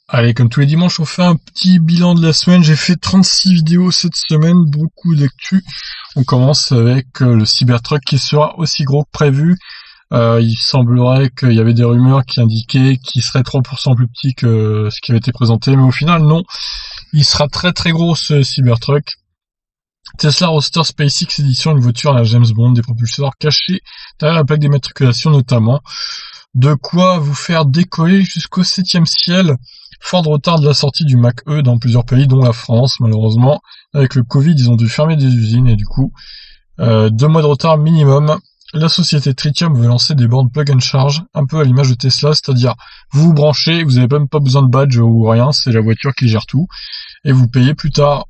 Allez, comme tous les dimanches, on fait un petit bilan de la semaine. J'ai fait 36 vidéos cette semaine, beaucoup d'actu. On commence avec le Cybertruck qui sera aussi gros que prévu. Il semblerait qu'il y avait des rumeurs qui indiquaient qu'il serait 3% plus petit que ce qui avait été présenté, mais au final, non. Il sera très très gros ce Cybertruck. Tesla Roadster SpaceX Edition, une voiture à la James Bond, des propulseurs cachés derrière la plaque d'immatriculation notamment. De quoi vous faire décoller jusqu'au 7e ciel. Fort de retard de la sortie du Mach E dans plusieurs pays, dont la France, malheureusement. Avec le Covid, ils ont dû fermer des usines et du coup, 2 mois de retard minimum. La société Tritium veut lancer des bornes plug and charge, un peu à l'image de Tesla, c'est-à-dire vous vous branchez, vous n'avez même pas besoin de badge ou rien, c'est la voiture qui gère tout, et vous payez plus tard.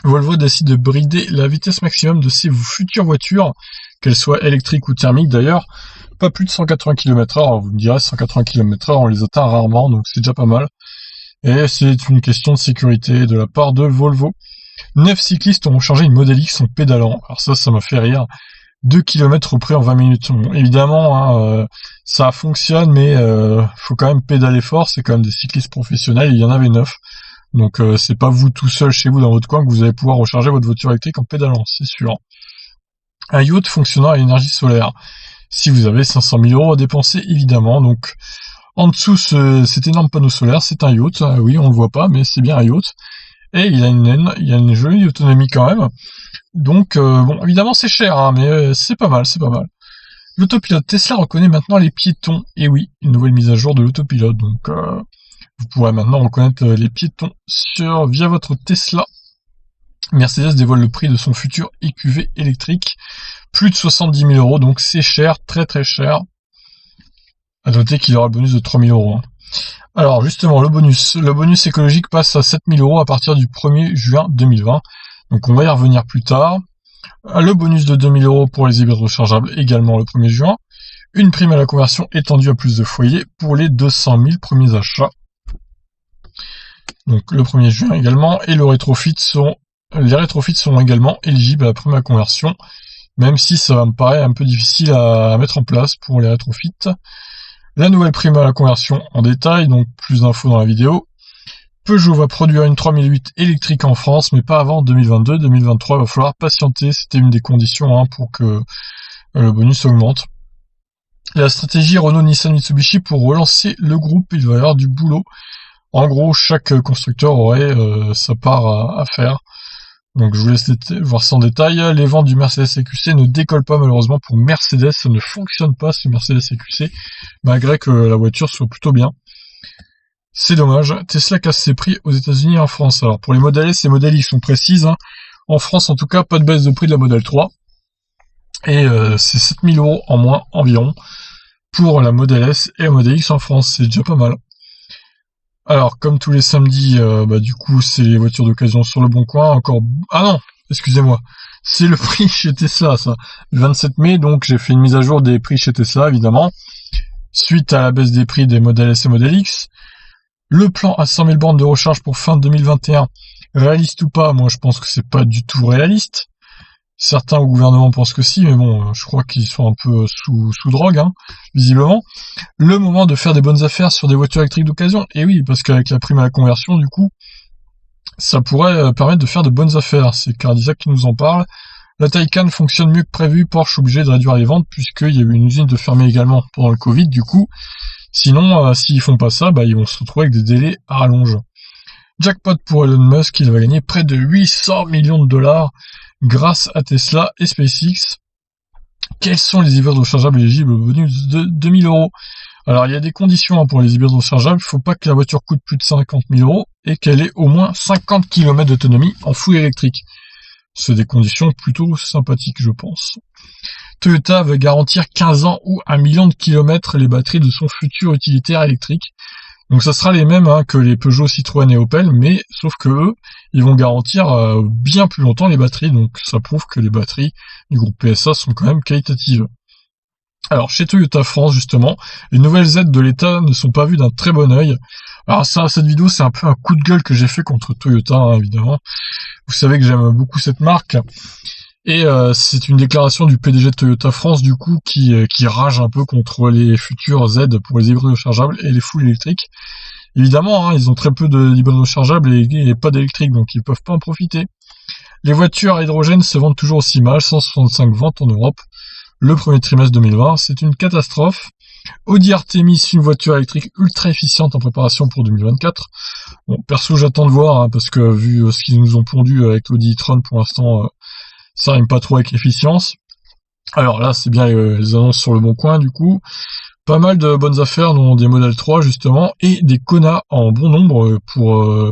Volvo décide de brider la vitesse maximum de ses futures voitures, qu'elles soient électriques ou thermiques d'ailleurs, pas plus de 180 km/h. Alors vous me direz, 180 km/h, on les atteint rarement, donc c'est déjà pas mal. Et c'est une question de sécurité de la part de Volvo. 9 cyclistes ont chargé une Model X en pédalant. Alors ça m'a fait rire. 2 km près en 20 minutes. Bon, évidemment, ça fonctionne, mais faut quand même pédaler fort. C'est quand même des cyclistes professionnels. Il y en avait 9. Donc c'est pas vous tout seul chez vous dans votre coin que vous allez pouvoir recharger votre voiture électrique en pédalant, c'est sûr. Un yacht fonctionnant à l'énergie solaire. Si vous avez 500 000 € à dépenser, évidemment. Donc en dessous, cet énorme panneau solaire, c'est un yacht. Oui, on le voit pas, mais c'est bien un yacht. Et il a une jolie autonomie quand même. Donc bon, évidemment c'est cher, hein, mais c'est pas mal, c'est pas mal. L'autopilote Tesla reconnaît maintenant les piétons. Et oui, une nouvelle mise à jour de l'autopilote. Donc vous pourrez maintenant reconnaître les piétons via votre Tesla. Mercedes dévoile le prix de son futur EQV électrique. Plus de 70 000 €, donc c'est cher, très très cher. À noter qu'il y aura le bonus de 3 000 €. Hein. Alors justement, le bonus écologique passe à 7 000 € à partir du 1er juin 2020. Donc on va y revenir plus tard. Le bonus de 2 000 € pour les hybrides rechargeables également le 1er juin. Une prime à la conversion étendue à plus de foyers pour les 200 000 premiers achats. Donc le 1er juin également. Et les rétrofits seront également éligibles à la prime à la conversion. Même si ça me paraît un peu difficile à mettre en place pour les rétrofits. La nouvelle prime à la conversion en détail, donc plus d'infos dans la vidéo. Peugeot va produire une 3008 électrique en France, mais pas avant 2022-2023, il va falloir patienter, c'était une des conditions pour que le bonus augmente. La stratégie Renault-Nissan-Mitsubishi pour relancer le groupe, il va y avoir du boulot. En gros, chaque constructeur aurait sa part à faire. Donc je vous laisse voir ça en détail. Les ventes du Mercedes EQC ne décollent pas malheureusement pour Mercedes, ça ne fonctionne pas ce Mercedes EQC, malgré que la voiture soit plutôt bien. C'est dommage, Tesla casse ses prix aux États-Unis et en France. Alors pour les Model S et Model X sont précises. En France en tout cas, pas de baisse de prix de la Model 3. Et c'est 7 000 € en moins environ pour la Model S et la Model X en France, c'est déjà pas mal. Alors, comme tous les samedis, du coup, c'est les voitures d'occasion sur le Bon Coin. Encore... Ah non, excusez-moi. C'est le prix chez Tesla, ça. Le 27 mai, donc, j'ai fait une mise à jour des prix chez Tesla, évidemment. Suite à la baisse des prix des Model S et Model X. Le plan à 100 000 bornes de recharge pour fin 2021. Réaliste ou pas, moi, je pense que c'est pas du tout réaliste. Certains au gouvernement pensent que si, mais bon, je crois qu'ils sont un peu sous drogue, visiblement. Le moment de faire des bonnes affaires sur des voitures électriques d'occasion. Et oui, parce qu'avec la prime à la conversion, du coup, ça pourrait permettre de faire de bonnes affaires. C'est Cardisa qui nous en parle. La Taycan fonctionne mieux que prévu. Porsche est obligé de réduire les ventes puisqu'il y a eu une usine de fermer également pendant le Covid, du coup. Sinon, s'ils font pas ça, ils vont se retrouver avec des délais à rallonge. Jackpot pour Elon Musk, il va gagner près de 800 millions de $. Grâce à Tesla et SpaceX. Quels sont les hybrides rechargeables éligibles au bonus de 2 000 €? Alors, il y a des conditions pour les hybrides rechargeables. Il ne faut pas que la voiture coûte plus de 50 000 € et qu'elle ait au moins 50 km d'autonomie en full électrique. C'est des conditions plutôt sympathiques, je pense. Toyota va garantir 15 ans ou 1 million de kilomètres les batteries de son futur utilitaire électrique. Donc ça sera les mêmes que les Peugeot, Citroën et Opel, mais sauf que eux, ils vont garantir bien plus longtemps les batteries, donc ça prouve que les batteries du groupe PSA sont quand même qualitatives. Alors chez Toyota France justement, les nouvelles aides de l'État ne sont pas vues d'un très bon œil. Alors ça, cette vidéo c'est un peu un coup de gueule que j'ai fait contre Toyota, évidemment. Vous savez que j'aime beaucoup cette marque. Et c'est une déclaration du PDG de Toyota France du coup qui rage un peu contre les futures aides pour les hybrides rechargeables et les full électriques. Évidemment, hein, ils ont très peu de hybrides rechargeables et pas d'électrique, donc ils peuvent pas en profiter. Les voitures à hydrogène se vendent toujours aussi mal, 165 ventes en Europe. Le premier trimestre 2020, c'est une catastrophe. Audi Artemis, une voiture électrique ultra efficiente en préparation pour 2024. Bon, perso, j'attends de voir, hein, parce que vu ce qu'ils nous ont pondu avec l'Audi e-tron, pour l'instant, ça rime pas trop avec l'efficience. Alors là, c'est bien les annonces sur le bon coin, du coup. Pas mal de bonnes affaires, dont des modèles 3, justement, et des Kona en bon nombre,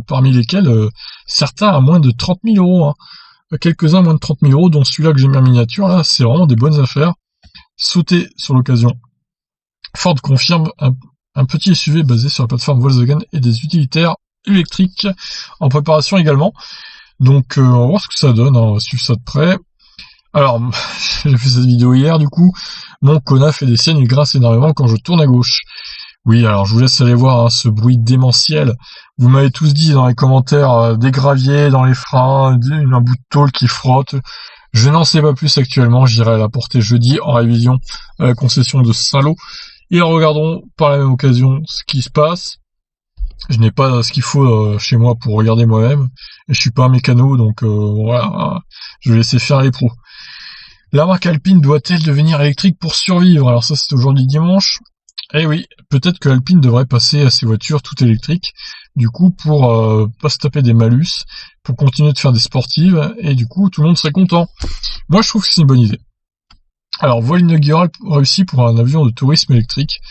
parmi lesquels certains à moins de 30 000 euros. Hein. Quelques-uns moins de 30 000 euros, dont celui-là que j'ai mis en miniature, là, c'est vraiment des bonnes affaires. Sautez sur l'occasion. Ford confirme un petit SUV basé sur la plateforme Volkswagen et des utilitaires électriques en préparation également. Donc on va voir ce que ça donne, hein, on va suivre ça de près. Alors, j'ai fait cette vidéo hier, du coup, mon Kona fait des siennes, il grince énormément quand je tourne à gauche. Oui, alors je vous laisse aller voir, hein, ce bruit démentiel. Vous m'avez tous dit dans les commentaires, des graviers dans les freins, un bout de tôle qui frotte. Je n'en sais pas plus actuellement, j'irai la porter jeudi en révision à la concession de Saint-Lô. Et regarderons par la même occasion ce qui se passe. Je n'ai pas ce qu'il faut chez moi pour regarder moi-même. Et je suis pas un mécano, donc voilà, je vais laisser faire les pros. La marque Alpine doit-elle devenir électrique pour survivre? Alors ça, c'est aujourd'hui dimanche. Eh oui, peut-être que Alpine devrait passer à ses voitures toutes électriques, du coup, pour pas se taper des malus, pour continuer de faire des sportives, et du coup, tout le monde serait content. Moi, je trouve que c'est une bonne idée. Alors, vol inaugural réussi pour un avion de tourisme électrique.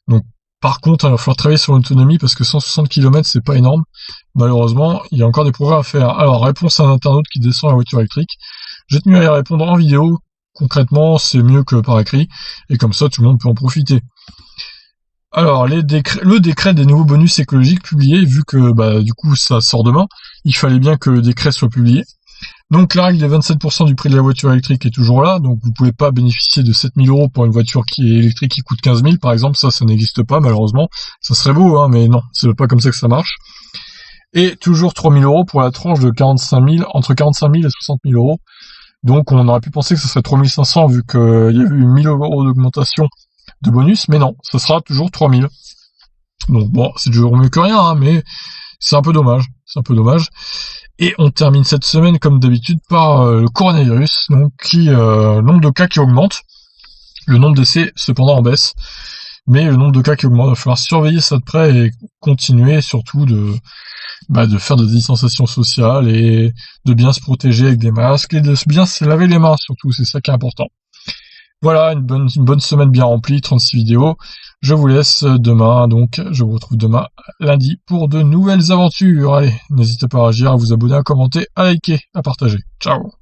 Donc, par contre, il va falloir travailler sur l'autonomie, parce que 160 km, c'est pas énorme. Malheureusement, il y a encore des progrès à faire. Alors, réponse à un internaute qui descend la voiture électrique. J'ai tenu à y répondre en vidéo. Concrètement, c'est mieux que par écrit, et comme ça, tout le monde peut en profiter. Alors, le décret des nouveaux bonus écologiques publié, vu que du coup ça sort demain, il fallait bien que le décret soit publié. Donc la règle des 27% du prix de la voiture électrique est toujours là, donc vous pouvez pas bénéficier de 7 000 euros pour une voiture qui est électrique qui coûte 15 000 par exemple, ça n'existe pas malheureusement. Ça serait beau, hein, mais non, c'est pas comme ça que ça marche. Et toujours 3 000 euros pour la tranche de 45 000, entre 45 000 et 60 000 euros. Donc on aurait pu penser que ce serait 3 500 vu qu'il y a eu 1 000 euros d'augmentation de bonus, mais non, ça sera toujours 3000. Donc bon, c'est toujours mieux que rien, hein, mais c'est un peu dommage. C'est un peu dommage. Et on termine cette semaine, comme d'habitude, par le coronavirus, donc le nombre de cas qui augmente, le nombre d'essais cependant en baisse, mais le nombre de cas qui augmente. Il va falloir surveiller ça de près et continuer surtout de faire des distanciations sociales et de bien se protéger avec des masques et de bien se laver les mains surtout, c'est ça qui est important. Voilà, une bonne semaine bien remplie, 36 vidéos. Je vous laisse demain, donc je vous retrouve demain lundi pour de nouvelles aventures. Allez, n'hésitez pas à réagir, à vous abonner, à commenter, à liker, à partager. Ciao!